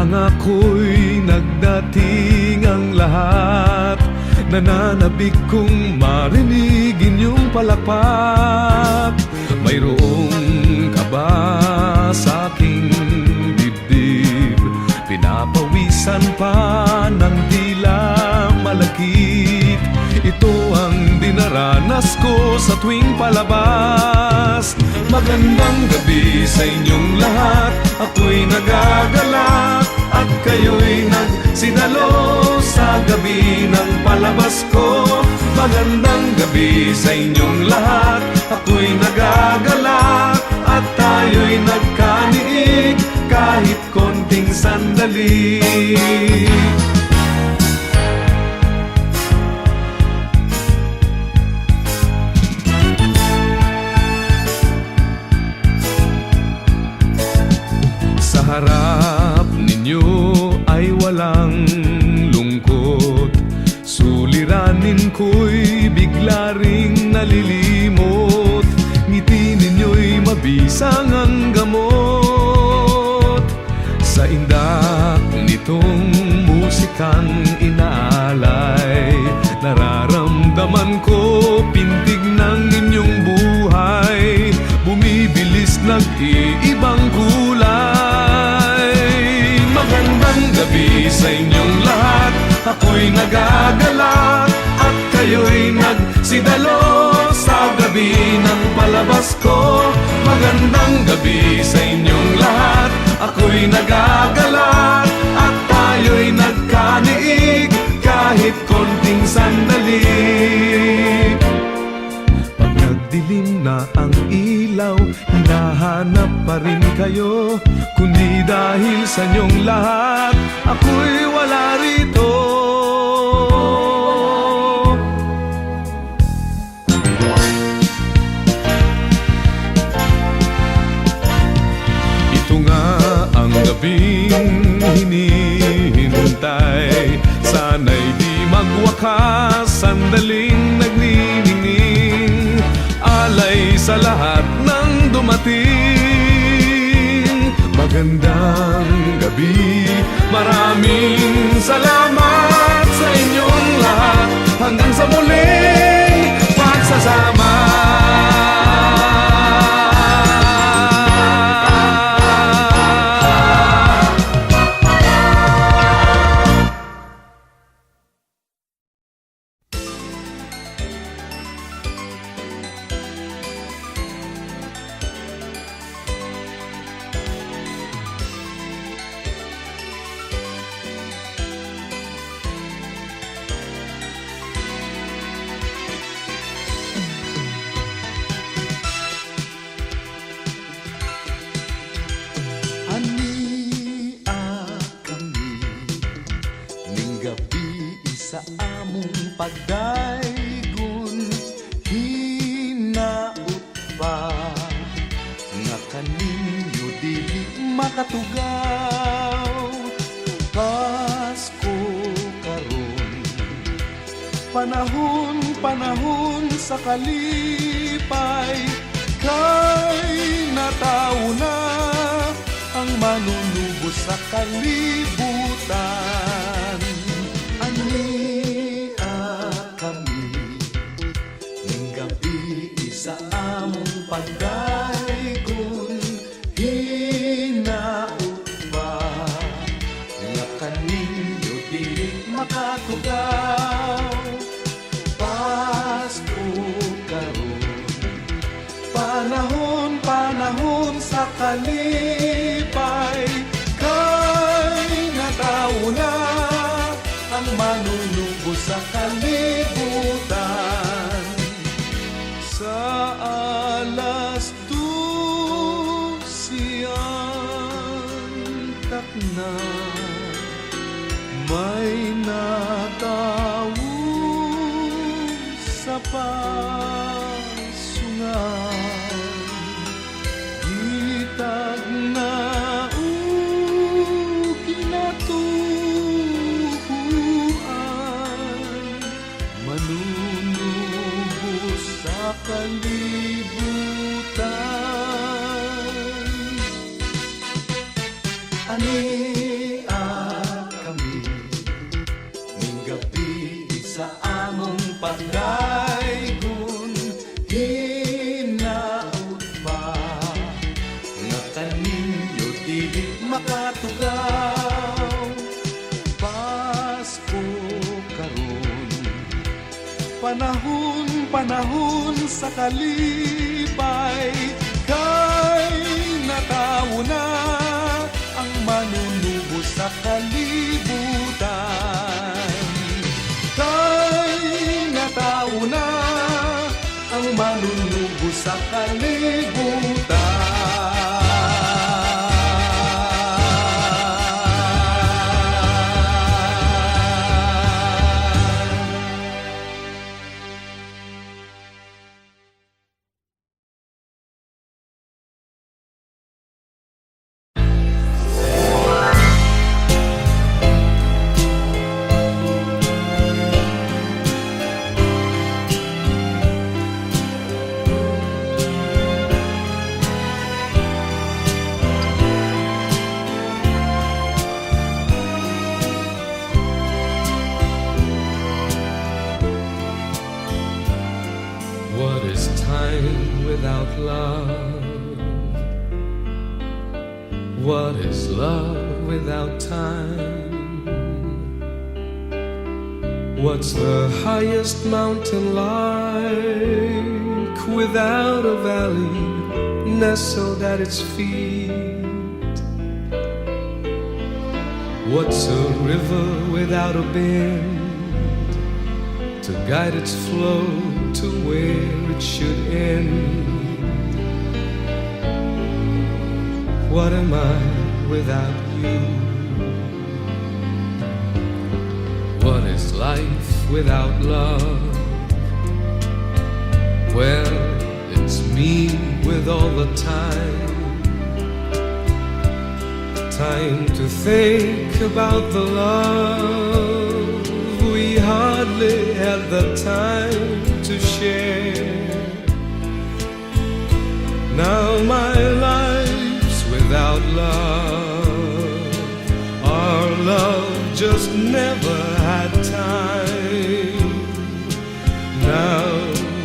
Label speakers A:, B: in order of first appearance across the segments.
A: Nangako'y nagdating ang lahat, nananabik kong marinig inyong palakpak. Mayroong ka ba sa aking dibdib? Pinapawisan pa ng dila malakit. Ito ang dinaranas ko sa tuwing palabas. Magandang gabi sa inyong lahat. Ako'y nagagalak at kayo'y nagsidalo sa gabi ng palabas ko. Magandang gabi sa inyong lahat. Ako'y nagagalak at tayo'y nagkaniig kahit konting sandali. Sa harap ninyo ay walang lungkot, suliranin ko'y bigla ring nalilimot. Ngiti ninyo'y mabisang ang gamot. Sa indak nitong musikang inaalay, nararamdaman ko pintig ng inyong buhay, bumibilis nag-iibang kulay. Magandang gabi sa inyong lahat. Ako'y nagagalak at kayo'y nagsidalo sa gabi ng palabas ko. Magandang gabi sa inyong lahat. Ako'y nagagalak at tayo'y nagkaniig kahit konting sandali. Pag nagdilim na ang ilaw, hinahanap pa rin kayo. Kundi dahil sa inyong lahat, ako'y wala rito. Ito nga ang gabing hinihintay, sana'y di magwakas, sandaling nagniningning, alay sa lahat ng dumating. Magandang gabi, maraming salamat sa inyong lahat. Hanggang sa muling pagsasama. Sa among pagdaygon, hinaut pa nga kaninyo dili makatugaw. Pasko karon, panahon sa kalipay, kay nataw na ang manunubos sa kalibutan. Sa among pagdaygon, hinaut pa nga kaninyo dili makatugaw. Pasko karon, panahon sa kalipay, kay nataw na ang manunubos sa kalibutan. Sa alas 12 antak na may natawo sa pasungan. Gitag na kinatuhuan, manunubos sa kalibutan. Ani panay gun hinaut pa nga kaninyo dili makatugaw. Pasko karon, panahon sa kalipay, kay natawo na ang manunubo sa kalibutan. Kay natawo na ang manunubo sa kalibutan.
B: What is time without love? What is love without time? What's the highest mountain like without a valley nestled at its feet? What's a river without a bend to guide its flow to where it should end? What am I without you? What is life without love? Well, it's me with all the time. Time to think about the love we hardly had the time to share. Now my life's without love. Our love just never had time. Now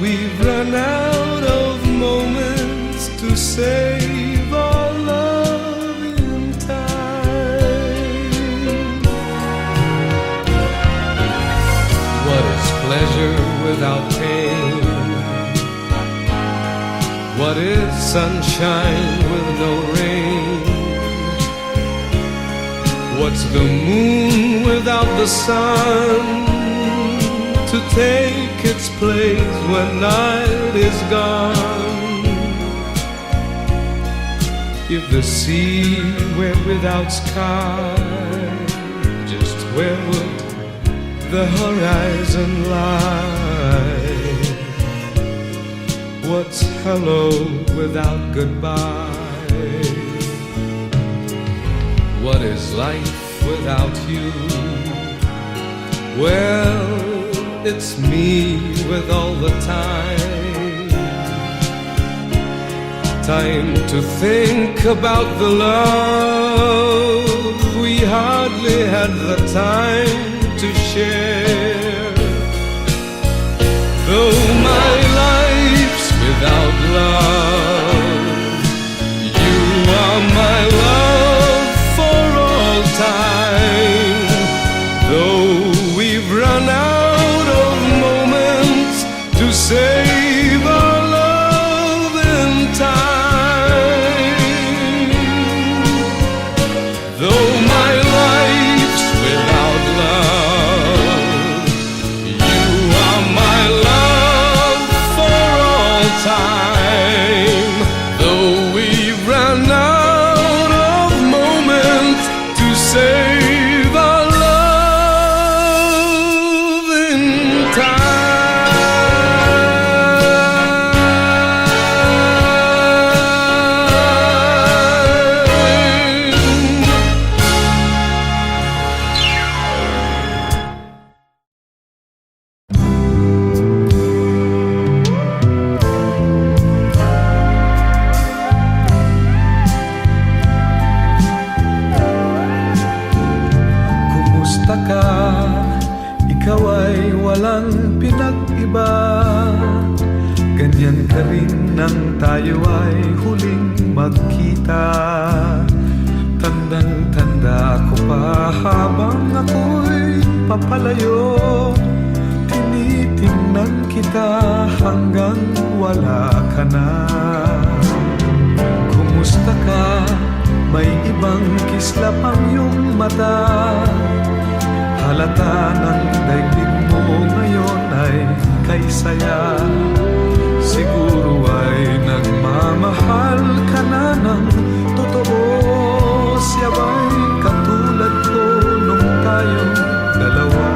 B: we've run out of moments to save our love in time. What is pleasure without pain? What is sunshine with no rain? What's the moon without the sun to take its place when night is gone? If the sea were without sky, just where would the horizon lie? What's hello without goodbye? What is life without you? Well, it's me with all the time. Time to think about the love we hardly had the time to share. Though my life's without love, you are my love for all time. Though we've run out of moments to save our love in time. Though my life's without love, you are my love for all time. Though we've run out of moments to save our love in time.
A: Kumusta ka? ikaw ay walang pinag-iba. Ganyan ka rin nang tayo ay huling magkita. Tandang-tanda ko pa habang ako'y papalayo, tinitingnan kita hanggang wala ka na. Kumusta ka? May ibang kislap ang iyong mata. Halata ng daigdig mo ngayon ay kay saya. Siguro ay nagmamahal ka na ng totoo. Siya ba'y katulad ko nung tayong dalawa?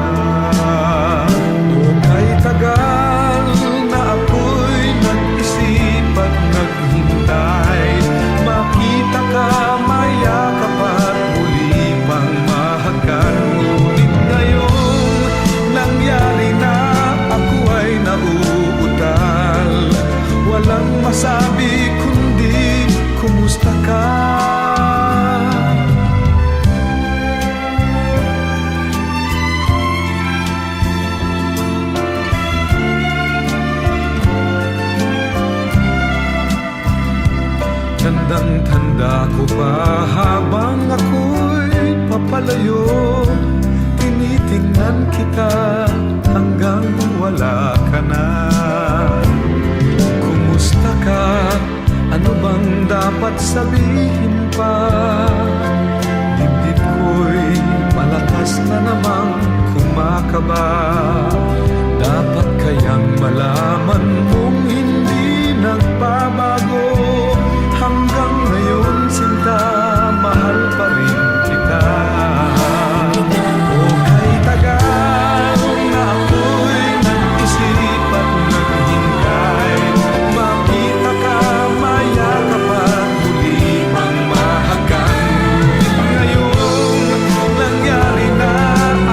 A: O kay tagal na ako'y nag-isip at naghintay, makita ka, mayakap at muli pang mahagkan. Ngunit ngayong nangyari na, ako ay nauutal. Walang masabi kundi kumusta ka? Tandang-tanda ko pa habang ako'y papalayo, tinitingnan kita hanggang wala ka na. Kumusta ka? Ano bang dapat sabihin pa? Dibdib ko'y malakas na namang kumakaba. Dapat kayang malaman mong hindi nagbabago. Hanggang ngayon sinta, mahal pa rin kita. O kay tagal na ako'y nag-isip at naghintay, makita ka, mayakap at muli pang mahagkan. Ngayong nangyari na,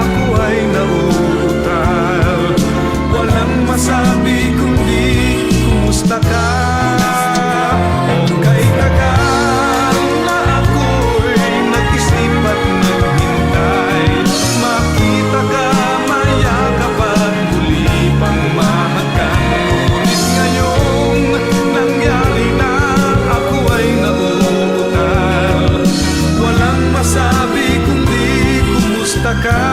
A: ako ay nauutal. Walang masabi kundi kumusta ka?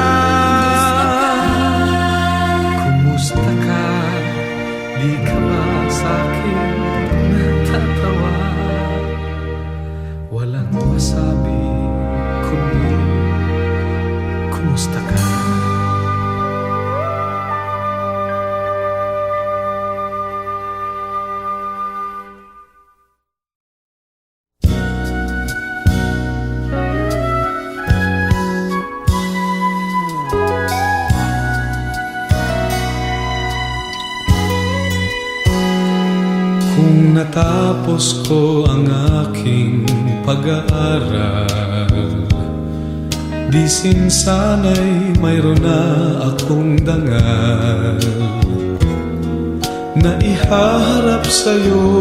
A: Kumusta ka? Di ka ba sa'kin natatawa? Walang masabi kundi kumusta ka? Kung natapos ko ang aking pag-aaral, di sana'y mayroon na akong dangal na ihaharap sa'yo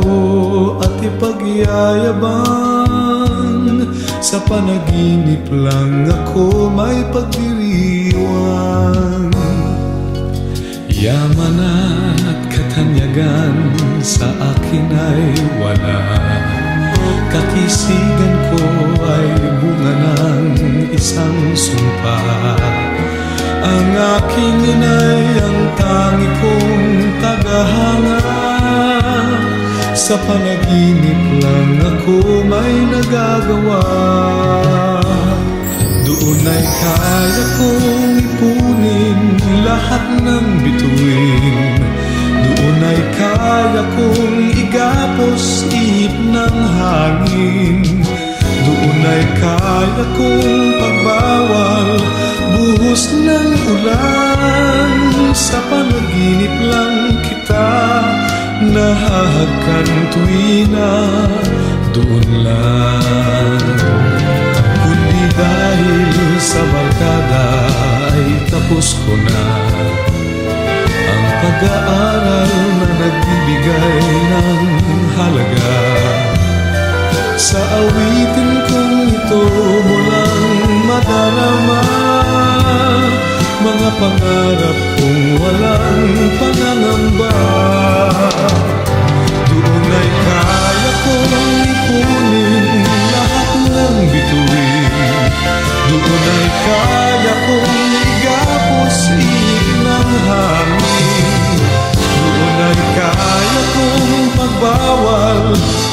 A: at ipagyayabang. Sa panaginip lang ako may pagdiriwang. Yaman at katanyagan sa akin ay wala. Kakisigan ko ay bunga ng isang sumpa. Ang aking inay ang tangi kong tagahanga. Sa panaginip lang ako may nagagawa. Doon ay kaya kong ipunin lahat ng bituin. Doon ay kaya kong igapos ihip ng hangin. Doon ay kaya kong pagbawal buhos ng ulan. Sa panaginip lang kita nahahagkan tuwina. Doon lang. Kundi dahil sa barkada ay tapos ko na ang pag-aaral na nagbibigay ng halaga. Sa awitin kong ito mo lang madarama mga
B: pangarap kong walang pangangamba. Doon ay kaya kong ipunin lahat ng bituin. Doon ay kaya kong igapos ihip ng hangin. Doon ay kaya kong pagbawal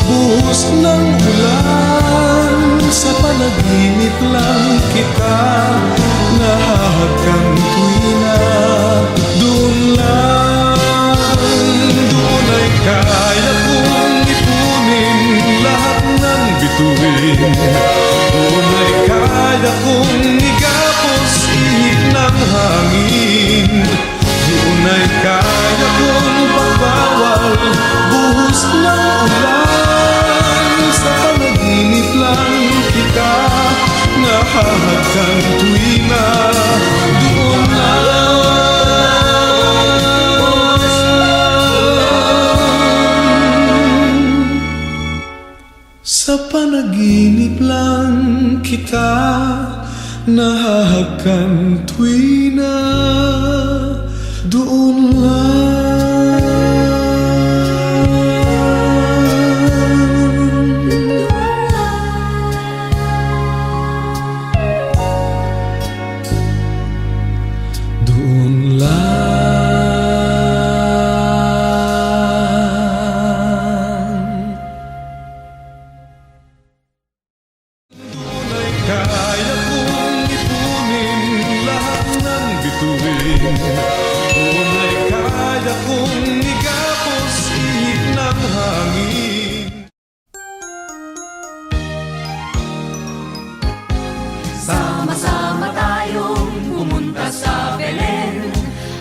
B: buhos ng ulan. Sa panaginip lang kita nahahagkan tuwina. Doon lang, doon ay kaya kong ipunin lahat ng bituin. Doon ay kaya kong igapos ihip ng hangin. Doon ay kaya kong pagbawal buhos ng ulan. Sa panaginip lang kita nahahagkan tuwina. Doon lang, sa panaginip lang kita nahahagkan tuwina. Doon lang. Doon lang. Doon ay kaya kong ipunin lahat ng bituin. Doon ay kaya kong igapos ihip ng hangin.
C: Sama-sama tayong pumunta sa Belen.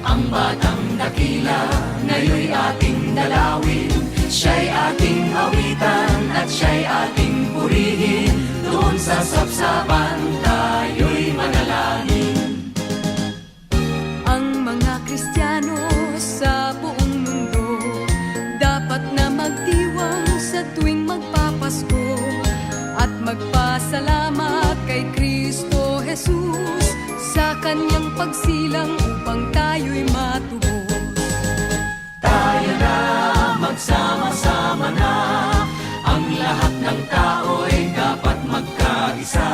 C: Ang batang dakila ngayon'y ating dalawin. Siya'y ating awitan at siya'y ating purihin. Doon sa sapsapan tayo'y manalangin.
D: Ang mga Kristiyano sa buong mundo dapat na magdiwang sa tuwing magpapasko at magpasalamat kay Kristo Jesus sa kanyang pagsilang upang tayo'y matubos.
C: Tayo na, magsama-sama na. Ang lahat ng tao'y dapat magkaisa.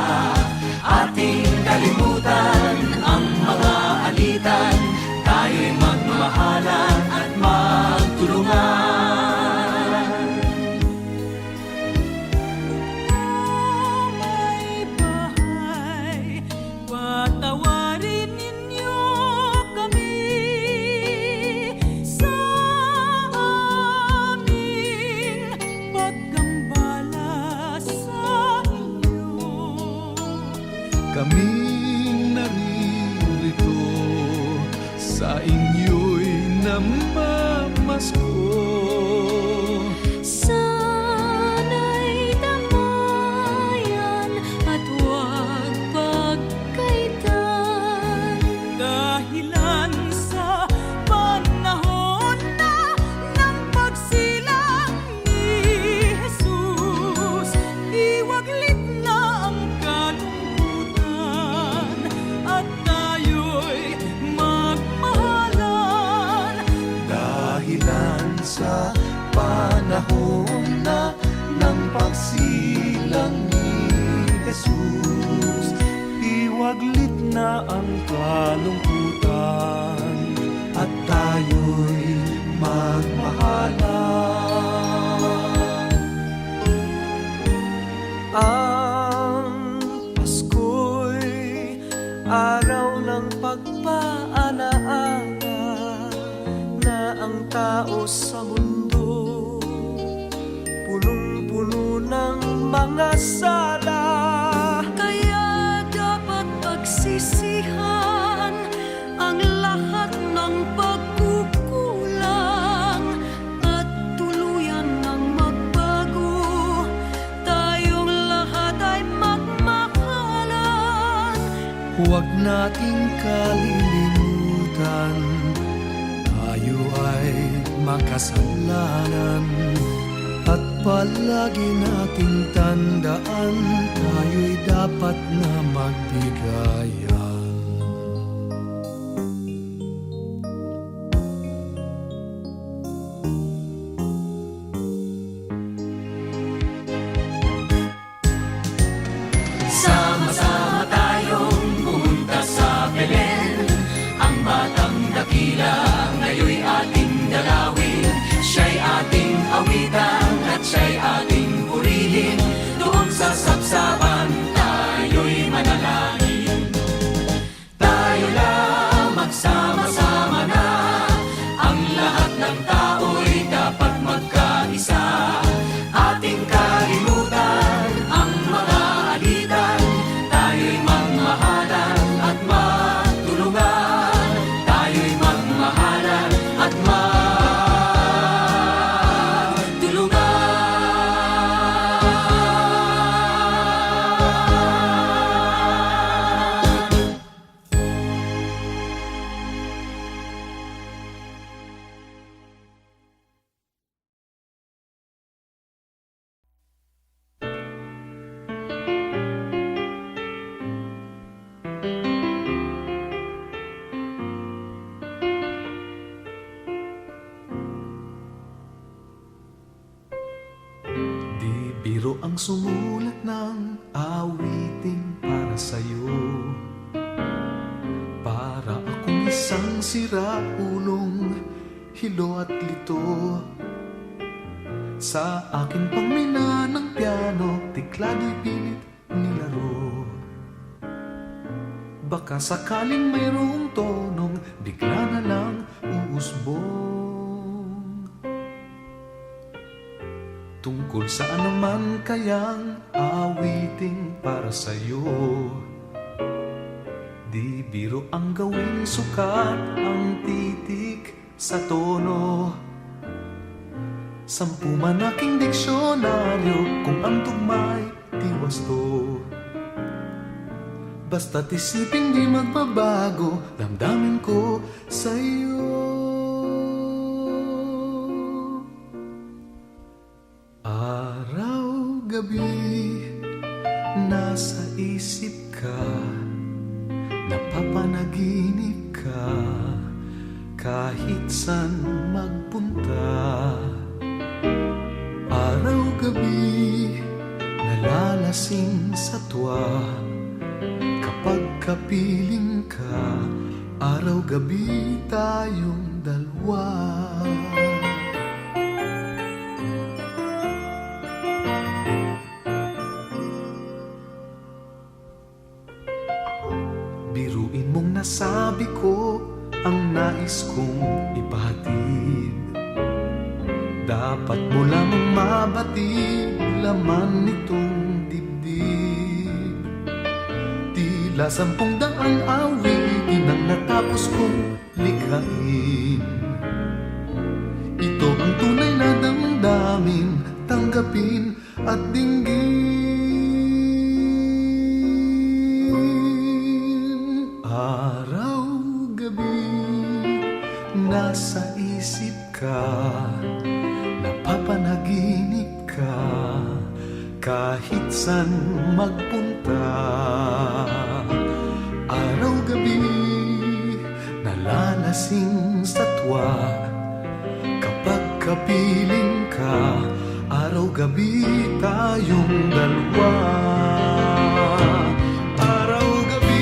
C: Ating kalimutan ang mga alitan. Tayo'y magmahalan at magtulungan.
D: May bahay, patawarin ninyo kami sa aming pagkambala sa inyo.
B: Kaming naririto sa inyo'y namamasko.
D: Sana'y damayan at huwag pagkaitan. Dahilan sa panahon na ng pagsilang ni Jesus, iwaglit na ang kalungkutan at tayo'y magmahalan.
B: Dahilan sa panahon na ng pagsilang ni Jesus, iwaglit na ang kalungkutan at tayo'y magmahalan. Ang Pasko'y araw ng pagpaalaala na ang tao sa mundo punong-puno ng mga sala.
D: Kaya dapat pagsisihan ang lahat ng pagkukulang at tuluyan ng magbago. Tayong lahat ay magmahalan.
B: Huwag nating kalilimutan, tayo ay makasalanan. At palagi nating tandaan, tayo'y dapat na magbigayan.
C: awitan at siya'y ating purihin. Doon sa sapsapan tayo'y manalangin. Tayo lang magsama-sama na, ang lahat ng tao'y dapat magkaisa. Ating kalimutan ang mga alitan, tayo'y magmahalan at magtulungan. Tayo'y magmahalan at
A: Di biro ang sumulat ng awiting para sa'yo, para akong isang siraulong hilo at lito. Sa akin pangmina ng piano, tiklado'y pilit nilaro. Baka sakaling mayroong tonong bigla na lang uusbong. Tungkol saan naman kayang awiting para sa'yo? Di biro ang gawing sukat ang titik sa tono. 10 man aking diksyonaryo kung ang tugma'y di wasto. Basta't isipin di magbabago, damdamin ko sa'yo. Araw-gabi, nasa isip ka, napapanaginip ka, kahit saan magpunta. Araw-gabi, nalalasing sa tuwa, kapag kapiling ka, araw-gabi tayong dalawa. Biruin mong nasabi ko ang nais kong ipahatid. Dapat mo lamang mabatid laman nitong dibdib. Tila 10,000 awitin ang natapos kong likhain. Ito ang tunay na damdamin, tanggapin at dinggin. Araw-gabi, nasa isip ka, napapanaginip ka, kahit saan magpunta. Araw-gabi, nalalasing sa tuwa, kapag kapiling ka, araw-gabi tayong dalawa. Araw-gabi,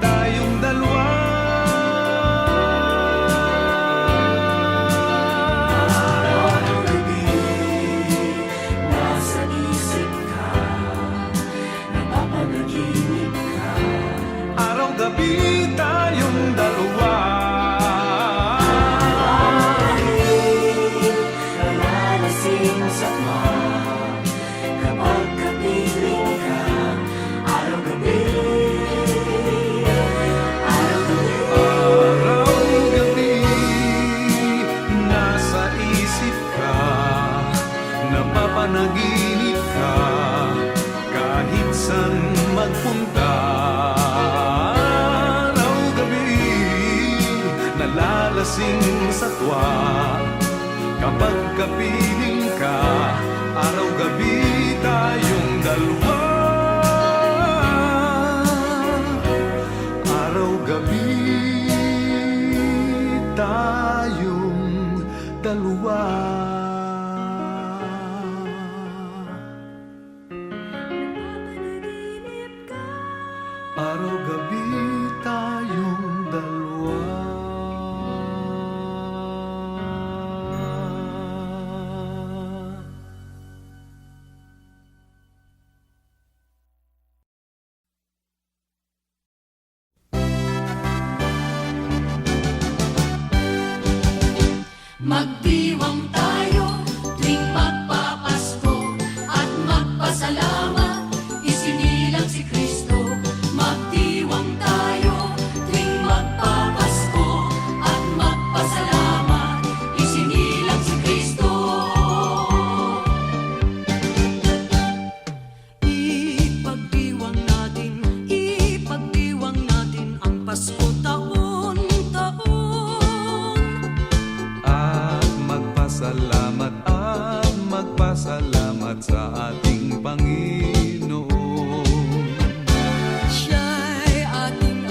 A: tayong dalawa.
C: araw-gabi, nasa isip ka, napapanaginip ka.
A: Araw-gabi tayong dalawa.
C: Nalalasing sa tuwa, kapag kapiling ka, araw-gabi.
A: Araw-gabi, nasa isip ka, napapanaginip ka, kahit saan magpunta. Araw-gabi, nalalasing sa tuwa, kapag kapiling ka, araw-gabi tayong dalawa. Araw-gabi tayong dalawa.
D: Napapanaginip ka,
A: Araw-gabi tayong dalawa.
D: Magdiwang tayo tuwing magpapasko at magpasalamat, isinilang si Kristo. Magdiwang tayo tuwing magpapasko at magpasalamat, isinilang si Kristo. Ipagdiwang natin ang Pasko taon-taon.
A: At magpasalamat sa ating Panginoon.
D: Siya'y ating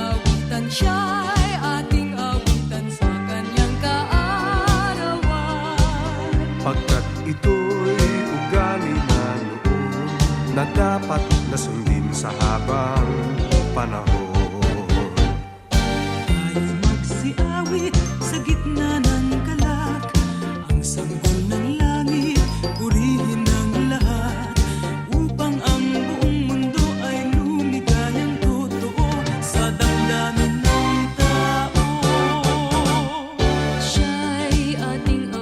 D: awitan sa kanyang kaarawan.
A: Pagkat ito'y ugali na noon na dapat nasundin sa habang panahon.
D: Tayo'y magsiawit sa gitna ng galak, ang sanggol ng langit, purihin ng lahat, upang ang buong mundo ay lumigayang totoo sa damdamin ng tao. Siya'y ating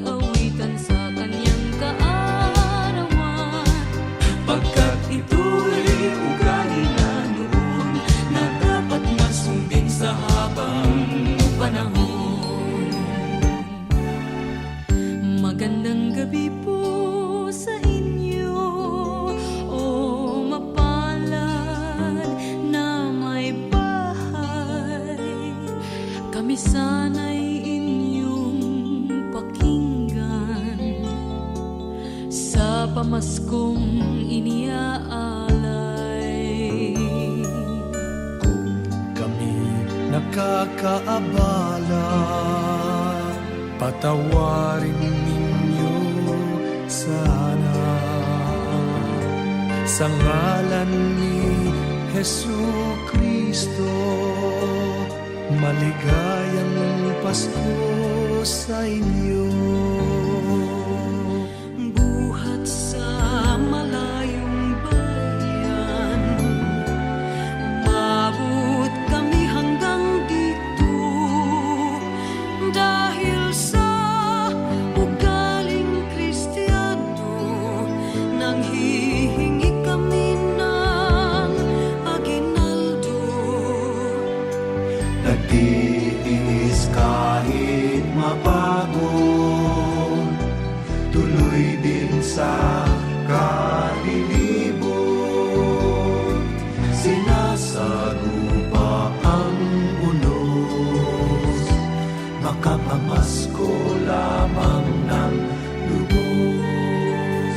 D: awitan sa kanyang kaarawan.
A: Pagkat
D: Ito'y ugali na noon na dapat masundin sa habang panahon. Magandang gabi po sa inyo, o mapalad na may bahay. Kami sana'y inyong pakinggan sa pamaskong iniaalay.
B: Kami nakakaabala, patawarin ninyo sana. Sa ngalan ni Jesucristo, maligayang Pasko sa inyo.
D: Buhat sa malayong bayan, umabot kami hanggang dito dahil sa ugaling Kristiyano. Nanghihingi kami ng aginaldo.
A: nagtitiis kahit mapagod, tuloy din sa kalilibot. Sinasagupa ang unos, makapamasko lamang ng lubos.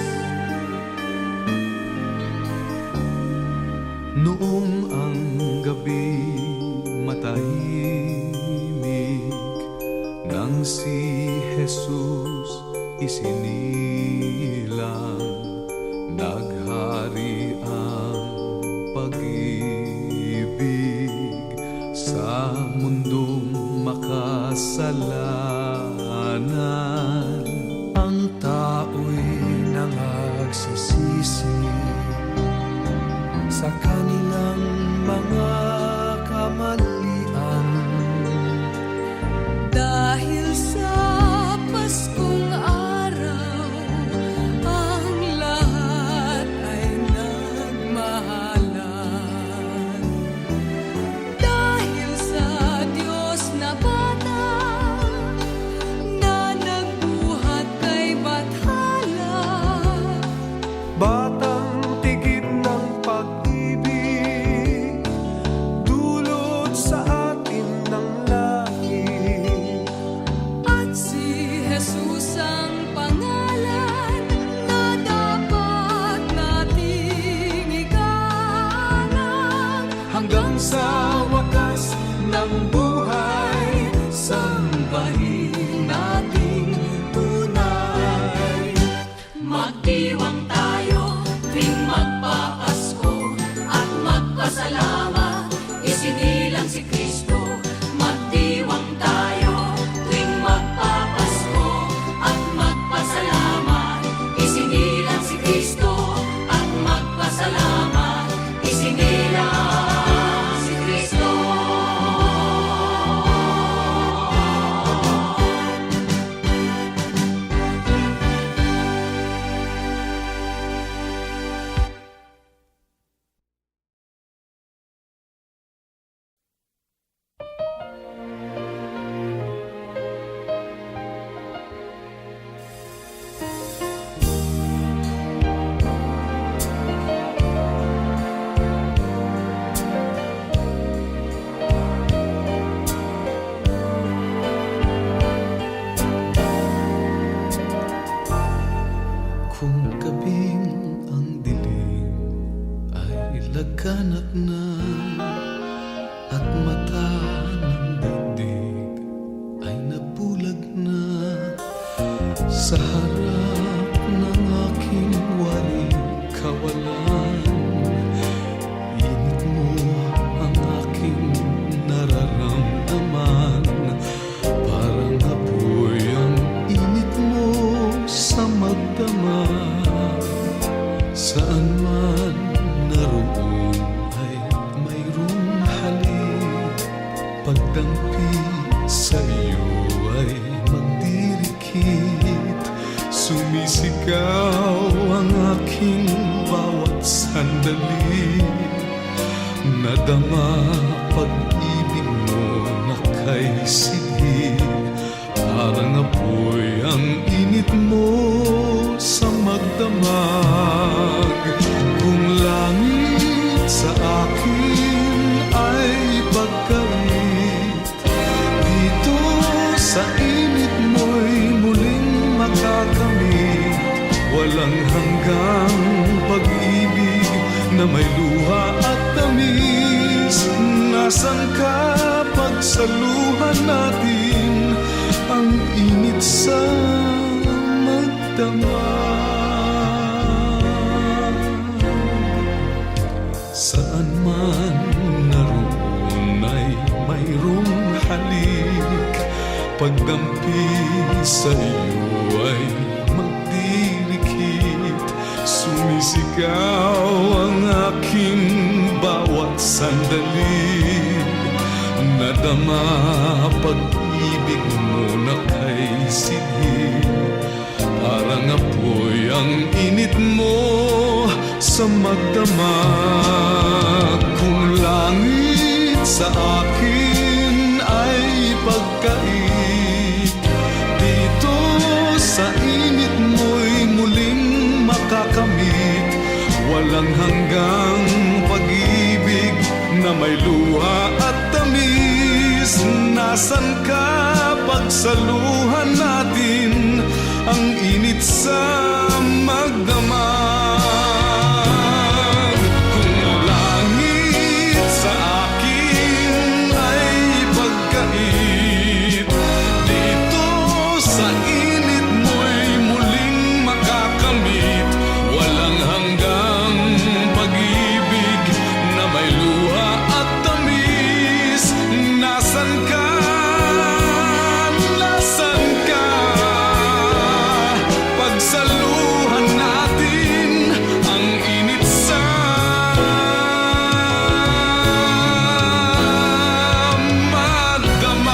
A: Noong ang gabi matahimik, nang si Jesus isinilang, naghari ang pag-ibig sa mundong makasalanan. Ang tao'y nangagsisisi sa kanilang mga kamalian.
D: Dahil sa Paskong araw, ang lahat ay nagmahalan. Dahil sa Diyos na bata, na nagbuhat kay Bathala.
A: Batang tigid ng pag-ibig,
B: ganap na at mata ng daigdig ay nabulag na sa harap ng aking waling kawalan. Init mo ang aking nararamdaman, parang apoy ang init mo sa magdamag. Saan man naroon ay mayroong halik, pagdampi sa iyo ay magdirikit. Sumisigaw ang aking bawat sandali, nadama pag-ibig mo na kay sidhi. Parang apoy ang init mo sa magdamag. Kung langit sa akin ay pagkait, dito sa init mo'y muling makakamit. Walang hanggang pag-ibig na may luha at tamis. Nasaan ka pagsaluhan natin ang init sa magdamag? Saan man naroon ay mayroong halik, pagdampi sa iyo ay magdirikit. Sumisigaw ang aking bawat sandali, nadama pag-ibig mo na kay sidhi. Parang apoy ang init mo sa magdamag. Kung langit sa akin ay pagkait, dito sa init mo'y muling makakamit. Walang hanggang pag-ibig na may luha at tamis. Nasaan ka pagsaluhan natin ang init sa magdamag? Kung langit sa akin ay pagkait, dito sa init mo'y muling makakamit. Walang hanggang pag-ibig na may luha at tamis. Nasaan ka? Nasaan ka? Pagsaluhan natin ang init sa magdamag.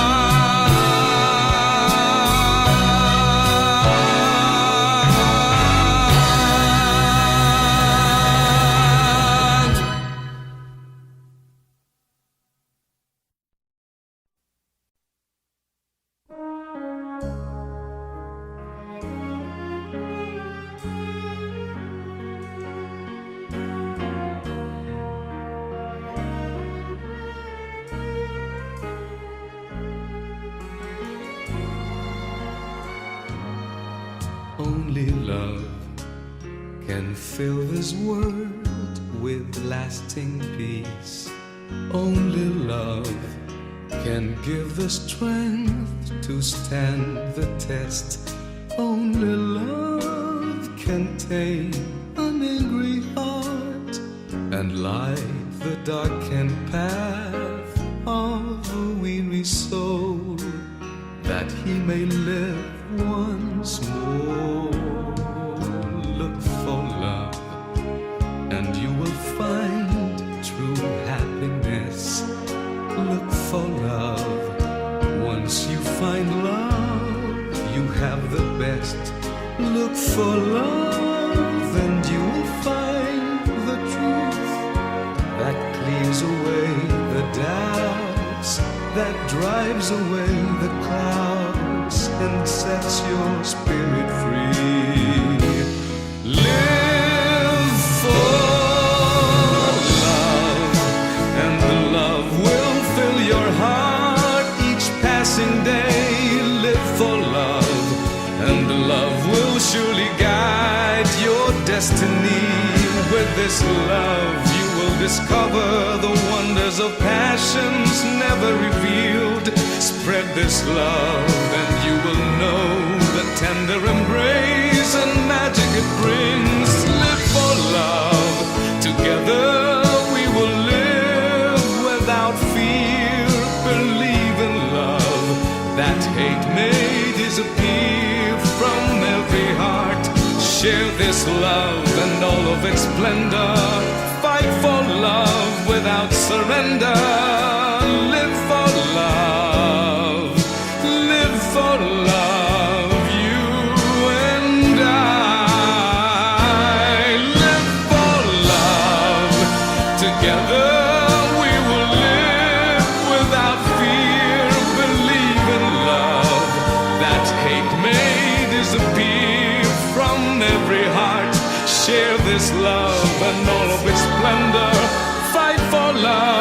B: Only love can fill this world with lasting peace. Only love can give the strength to stand the test. Only love can tame an angry heart and light the darkened path of a weary soul, that he may live once more. Look for love, and you will find true happiness. Look for love. Once you find love, you have the best. Look for love, and you will find the truth that clears away the doubts, that drives away the clouds and sets your spirit free. Live for love, and the love will fill your heart each passing day. Live for love, and the love will surely guide your destiny. With this love you will will discover the wonders of passions never revealed. Spread this love and you will know the tender embrace and magic it brings. Live for love, together we will live without fear. Believe in love, that hate may disappear from every heart. Share this love and all of its splendor. Fight for love without surrender. Live for love, live for love, you and I. Live for love, together we will live without fear. Believe in love, that hate may disappear from every heart. Share this love and all of its splendor. Fight for love.